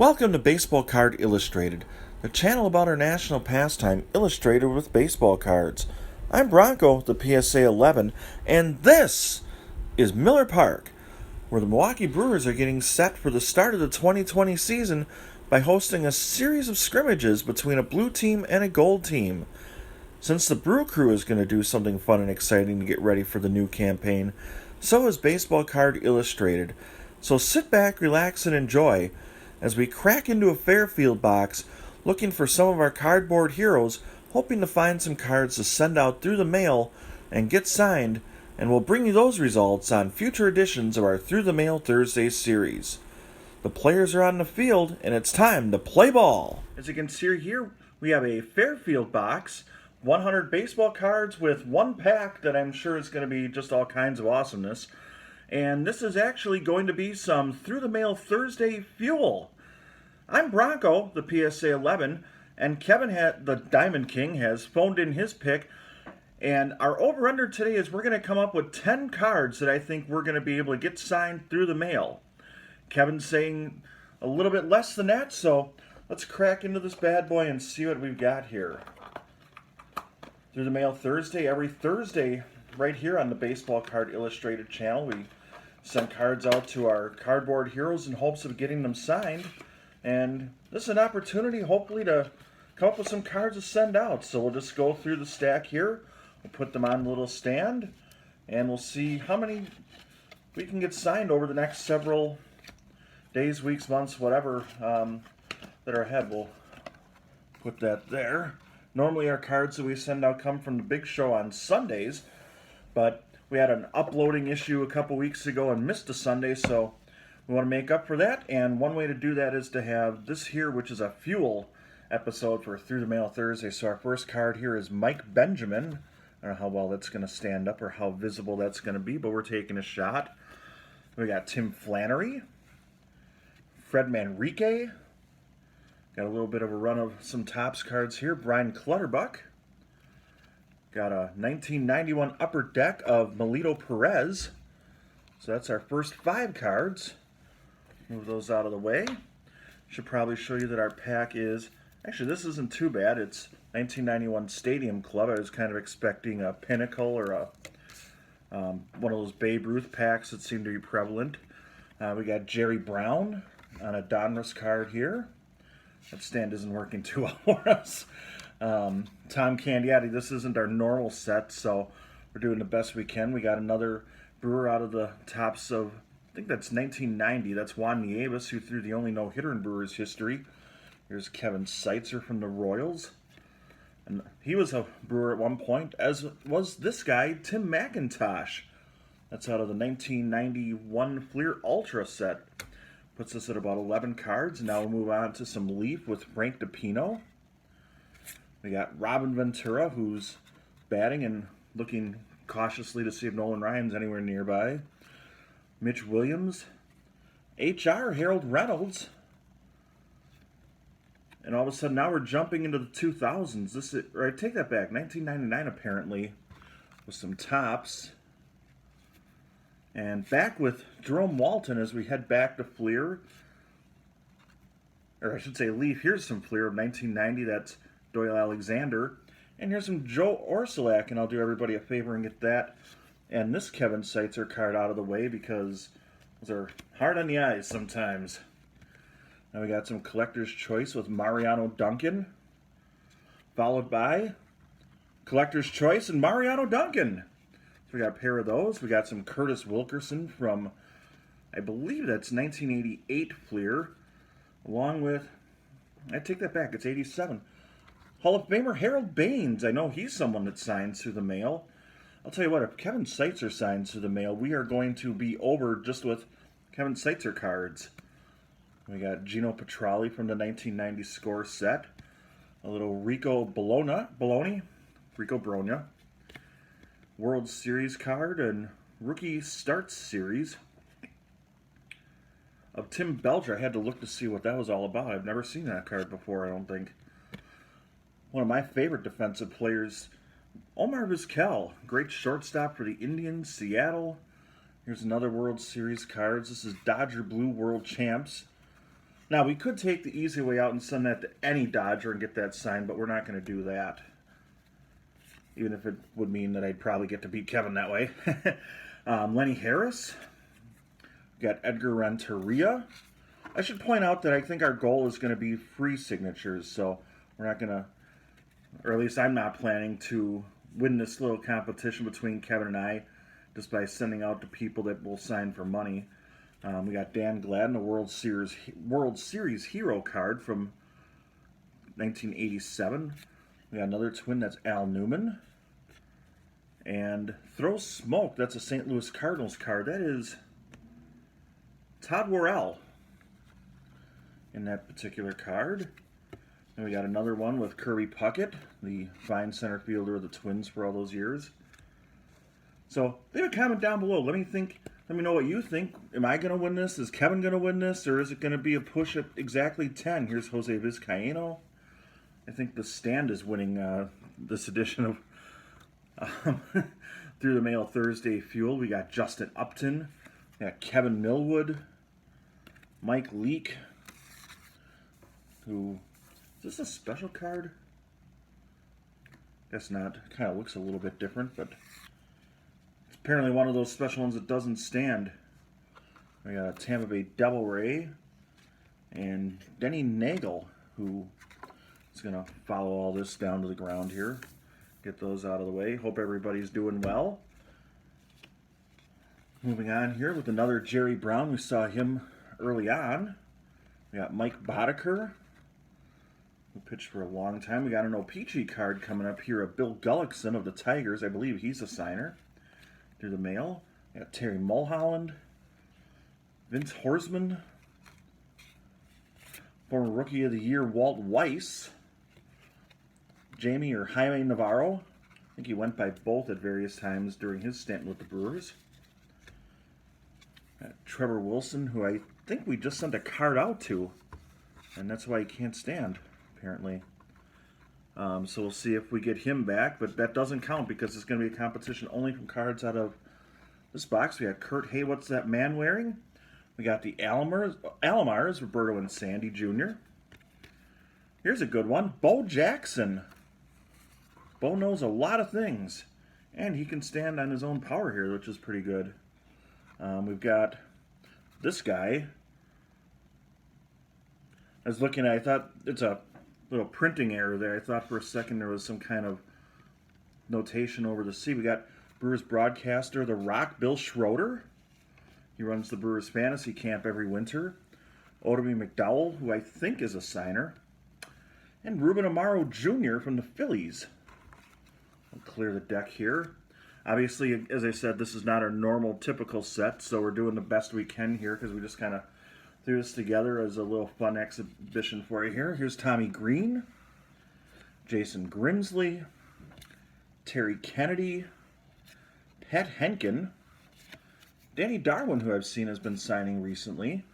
Welcome to Baseball Card Illustrated, the channel about our national pastime illustrated with baseball cards. I'm Bronco, the PSA 11, and this is Miller Park, where the Milwaukee Brewers are getting set for the start of the 2020 season by hosting a series of scrimmages between a blue team and a gold team. Since the Brew Crew is going to do something fun and exciting to get ready for the new campaign, so is Baseball Card Illustrated. So sit back, relax, and enjoy as we crack into a Fairfield box looking for some of our cardboard heroes, hoping to find some cards to send out through the mail and get signed, and we'll bring you those results on future editions of our Through the Mail Thursday series. The players are on the field, and it's time to play ball. As you can see here, we have a Fairfield box, 100 baseball cards with one pack that I'm sure is going to be just all kinds of awesomeness. And this is actually going to be some Through the Mail Thursday fuel. I'm Bronco, the PSA 11, and Kevin, the Diamond King, has phoned in his pick. And our over-under today is we're going to come up with 10 cards that I think we're going to be able to get signed through the mail. Kevin's saying a little bit less than that, so let's crack into this bad boy and see what we've got here. Through the Mail Thursday, every Thursday, right here on the Baseball Card Illustrated channel, we send cards out to our cardboard heroes in hopes of getting them signed. And this is an opportunity, hopefully, to come up with some cards to send out. So we'll just go through the stack here. We'll put them on a little stand. And we'll see how many we can get signed over the next several days, weeks, months, whatever that are ahead. We'll put that there. Normally our cards that we send out come from the big show on Sundays. But we had an uploading issue a couple weeks ago and missed a Sunday, so we want to make up for that. And one way to do that is to have this here, which is a fuel episode for Through the Mail Thursday. So our first card here is Mike Benjamin. I don't know how well that's going to stand up or how visible that's going to be, but we're taking a shot. We got Tim Flannery, Fred Manrique. Got a little bit of a run of some Topps cards here. Brian Clutterbuck. Got a 1991 Upper Deck of Melito Perez. So that's our first 5 cards. Move those out of the way. Should probably show you that our pack is... Actually, this isn't too bad. It's 1991 Stadium Club. I was kind of expecting a Pinnacle or a one of those Babe Ruth packs that seem to be prevalent. We got Jerry Brown on a Donruss card here. That stand isn't working too well for us. Tom Candiotti, this isn't our normal set, so we're doing the best we can. We got another Brewer out of the Topps of, I think that's 1990. That's Juan Nieves, who threw the only no-hitter in Brewers history. Here's Kevin Seitzer from the Royals. And he was a Brewer at one point, as was this guy, Tim McIntosh. That's out of the 1991 Fleer Ultra set. Puts us at about 11 cards. Now we'll move on to some Leaf with Frank DiPino. We got Robin Ventura, who's batting and looking cautiously to see if Nolan Ryan's anywhere nearby. Mitch Williams. HR, Harold Reynolds. And all of a sudden, now we're jumping into the 2000s. This is, or I take that back, 1999 apparently, with some Topps. And back with Jerome Walton as we head back to Fleer. Or I should say Leaf. Here's some Fleer of 1990. That's Doyle Alexander. And here's some Joe Orsulak, and I'll do everybody a favor and get that and this Kevin Seitzer card out of the way because those are hard on the eyes sometimes. Now we got some Collector's Choice with Mariano Duncan, followed by Collector's Choice and Mariano Duncan. So we got a pair of those. We got some Curtis Wilkerson from, I believe that's 1988 Fleer, along with, I take that back, it's 87. Hall of Famer Harold Baines. I know he's someone that signs through the mail. I'll tell you what, if Kevin Seitzer signs through the mail, we are going to be over just with Kevin Seitzer cards. We got Gino Petralli from the 1990 score set. A little Rico Bologna, World Series card and Rookie Starts Series of Tim Belcher. I had to look to see what that was all about. I've never seen that card before, I don't think. One of my favorite defensive players, Omar Vizquel, great shortstop for the Indians, Seattle. Here's another World Series cards. This is Dodger Blue World Champs. Now, we could take the easy way out and send that to any Dodger and get that signed, but we're not going to do that. Even if it would mean that I'd probably get to beat Kevin that way. Lenny Harris. We got Edgar Renteria. I should point out that I think our goal is going to be free signatures, so we're not going to, or at least I'm not planning to win this little competition between Kevin and I just by sending out to people that will sign for money. We got Dan Gladden, a World Series hero card from 1987. We got another twin, that's Al Newman. And Throw Smoke, that's a St. Louis Cardinals card. That is Todd Worrell in that particular card. And we got another one with Kirby Puckett, the fine center fielder of the Twins for all those years. So leave a comment down below. Let me know what you think. Am I going to win this? Is Kevin going to win this? Or is it going to be a push at exactly 10? Here's Jose Vizcaino. I think the stand is winning this edition of Through the Mail Thursday Fuel. We got Justin Upton. We got Kevin Millwood. Mike Leake. Who, is this a special card? Guess not. Kind of looks a little bit different, but it's apparently one of those special ones that doesn't stand. We got a Tampa Bay Devil Ray and Denny Nagel, who is going to follow all this down to the ground here. Get those out of the way. Hope everybody's doing well. Moving on here with another Jerry Brown. We saw him early on. We got Mike Boddicker, who pitched for a long time. We got an O-Pee-Chee card coming up here of Bill Gullickson of the Tigers. I believe he's a signer through the mail. We got Terry Mulholland, Vince Horsman, former Rookie of the Year Walt Weiss, Jamie or Jaime Navarro. I think he went by both at various times during his stint with the Brewers. Trevor Wilson, who I think we just sent a card out to, and that's why he can't stand, apparently. So we'll see if we get him back, but that doesn't count because it's going to be a competition only from cards out of this box. We got Kurt Hey, What's That Man Wearing? We got the Alomars, Roberto and Sandy Jr. Here's a good one, Bo Jackson. Bo knows a lot of things, and he can stand on his own power here, which is pretty good. We've got this guy. I was looking at, I thought it's a little printing error there. I thought for a second there was some kind of notation over the C. We got Brewers broadcaster, The Rock, Bill Schroeder. He runs the Brewers fantasy camp every winter. Odemy McDowell, who I think is a signer. And Ruben Amaro Jr. from the Phillies. I'll clear the deck here. Obviously, as I said, this is not our normal, typical set, so we're doing the best we can here because we just kind of threw this together as a little fun exhibition for you here. Here's Tommy Green, Jason Grimsley, Terry Kennedy, Pat Henkin, Danny Darwin, who I've seen has been signing recently.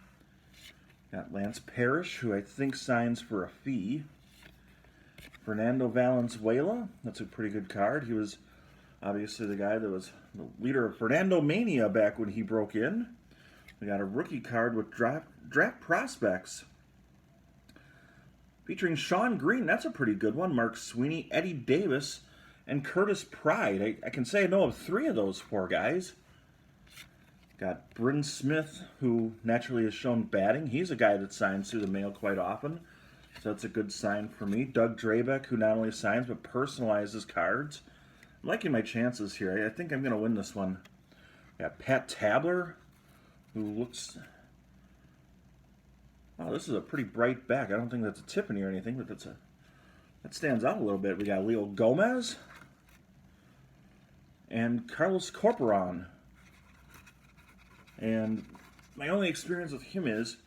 Got Lance Parrish, who I think signs for a fee. Fernando Valenzuela, that's a pretty good card. He was obviously the guy that was the leader of Fernando Mania back when he broke in. We got a rookie card with draft prospects featuring Sean Green. That's a pretty good one. Mark Sweeney, Eddie Davis, and Curtis Pride. I can say I know of 3 of those 4 guys. Got Bryn Smith, who naturally has shown batting. He's a guy that signs through the mail quite often, so that's a good sign for me. Doug Drabeck, who not only signs but personalizes cards. I'm liking my chances here. I think I'm going to win this one. Got Pat Tabler, who looks... Wow, this is a pretty bright back. I don't think that's a Tiffany or anything, but that stands out a little bit. We got Leo Gomez and Carlos Corporon. And my only experience with him is,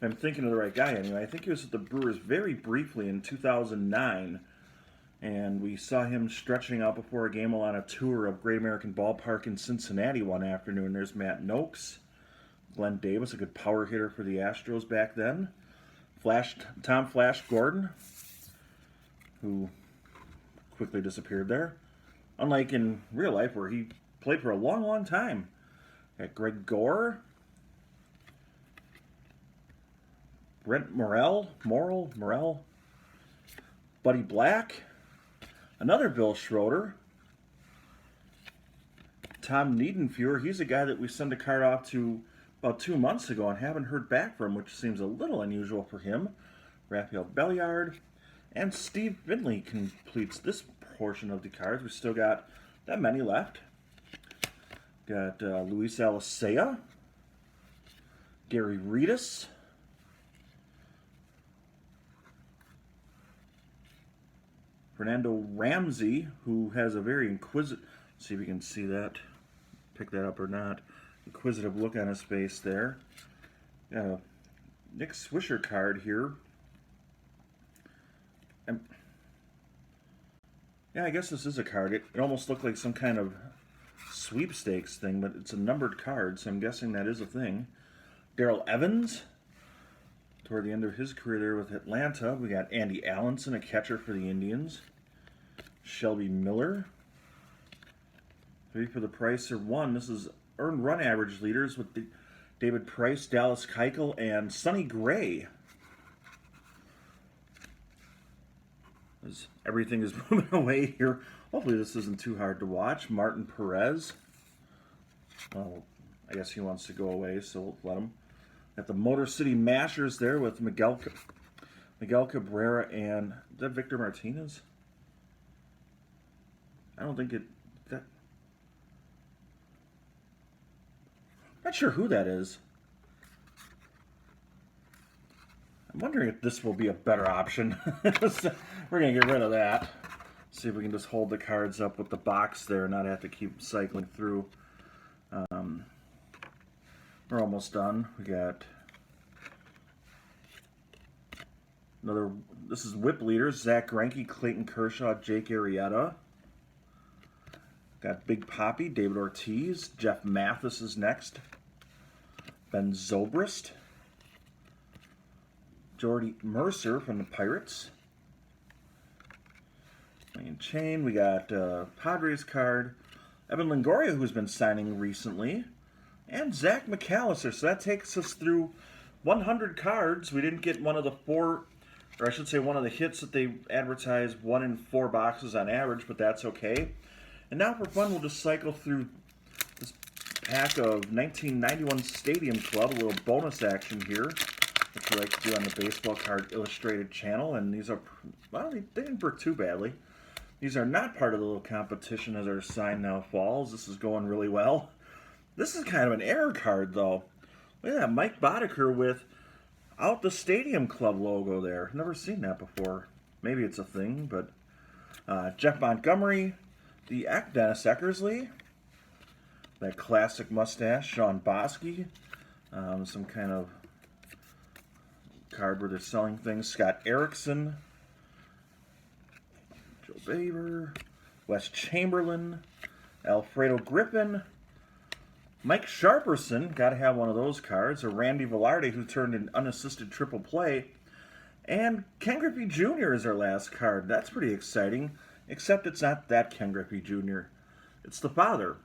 I'm thinking of the right guy anyway, I think he was with the Brewers very briefly in 2009, and we saw him stretching out before a game on a tour of Great American Ballpark in Cincinnati one afternoon. There's Matt Noakes, Glenn Davis, a good power hitter for the Astros back then, Tom Flash Gordon, who quickly disappeared there, unlike in real life where he played for a long, long time. Got Greg Gore, Brent Morrell, Buddy Black, another Bill Schroeder, Tom Niedenfuhr. He's a guy that we sent a card off to about 2 months ago and haven't heard back from, which seems a little unusual for him. Raphael Belliard, and Steve Finley completes this portion of the cards. We still got that many left. Got Luis Alicea, Gary Reedus, Fernando Ramsey, who has a very inquisitive, see if you can see that, pick that up or not, inquisitive look on his face there. Got a Nick Swisher card here. And yeah, I guess this is a card. It almost looked like some kind of sweepstakes thing, but it's a numbered card, so I'm guessing that is a thing. Darrell Evans, toward the end of his career there with Atlanta. We got Andy Allenson, a catcher for the Indians. Shelby Miller. 3 for the price of 1. This is earned run average leaders with David Price, Dallas Keuchel, and Sonny Gray. As everything is moving away here. Hopefully this isn't too hard to watch. Martin Perez. Well, I guess he wants to go away, so we'll let him. Got the Motor City Mashers there with Miguel Cabrera and, is that Victor Martinez? I don't think not sure who that is. I'm wondering if this will be a better option. So we're going to get rid of that. See if we can just hold the cards up with the box there and not have to keep cycling through. We're almost done. We got another, this is whip leaders, Zach Greinke, Clayton Kershaw, Jake Arrieta. Got Big Papi, David Ortiz, Jeff Mathis is next. Ben Zobrist. Jordy Mercer from the Pirates. Main chain, we got Padres card. Evan Longoria, who's been signing recently. And Zach McAllister. So that takes us through 100 cards. We didn't get one of the 4, or I should say one of the hits that they advertised, 1 in 4 boxes on average, but that's okay. And now for fun, we'll just cycle through this pack of 1991 Stadium Club, a little bonus action here, which we like to do on the Baseball Card Illustrated channel. And these are, well, they didn't work too badly. These are not part of the little competition as our sign now falls. This is going really well. This is kind of an error card, though. Look at that, Mike Boddicker without the Stadium Club logo there. Never seen that before. Maybe it's a thing, but Jeff Montgomery, the Dennis Eckersley, that classic mustache, Sean Bosky, some kind of card where they're selling things, Scott Erickson, Joe Baber, Wes Chamberlain, Alfredo Griffin, Mike Sharperson, got to have one of those cards, or Randy Velarde, who turned an unassisted triple play, and Ken Griffey Jr. is our last card. That's pretty exciting, except it's not that Ken Griffey Jr. It's the father.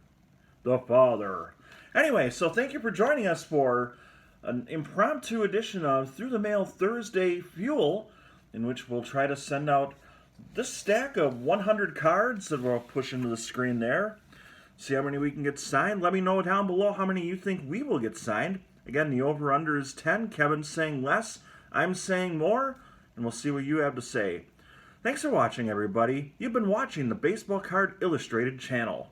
The father. Anyway, so thank you for joining us for an impromptu edition of Through the Mail Thursday Fuel, in which we'll try to send out this stack of 100 cards that we'll push into the screen there. See how many we can get signed. Let me know down below how many you think we will get signed. Again, the over-under is 10. Kevin's saying less. I'm saying more. And we'll see what you have to say. Thanks for watching, everybody. You've been watching the Baseball Card Illustrated channel.